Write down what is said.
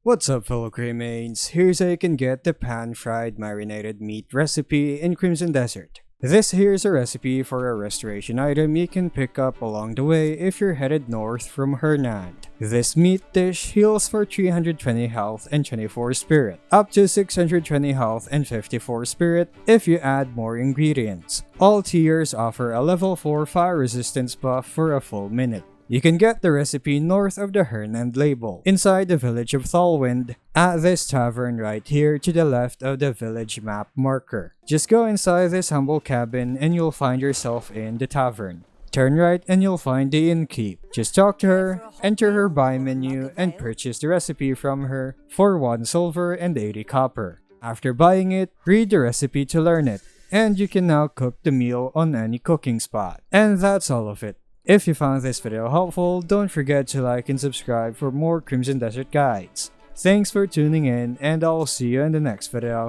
What's up, fellow cremains? Here's how you can get the pan-fried marinated meat recipe in Crimson Desert. This here's a recipe for a restoration item you can pick up along the way if you're headed north from Hernand. This meat dish heals for 320 health and 24 spirit, up to 620 health and 54 spirit if you add more ingredients. All tiers offer a level 4 fire resistance buff for a full minute. You can get the recipe north of the Hernand label, inside the village of Thalwind, at this tavern right here to the left of the village map marker. Just go inside this humble cabin and you'll find yourself in the tavern. Turn right and you'll find the innkeep. Just talk to her, enter her buy menu, and purchase the recipe from her for 1 silver and 80 copper. After buying it, read the recipe to learn it, and you can now cook the meal on any cooking spot. And that's all of it. If you found this video helpful, don't forget to like and subscribe for more Crimson Desert guides. Thanks for tuning in, and I'll see you in the next video.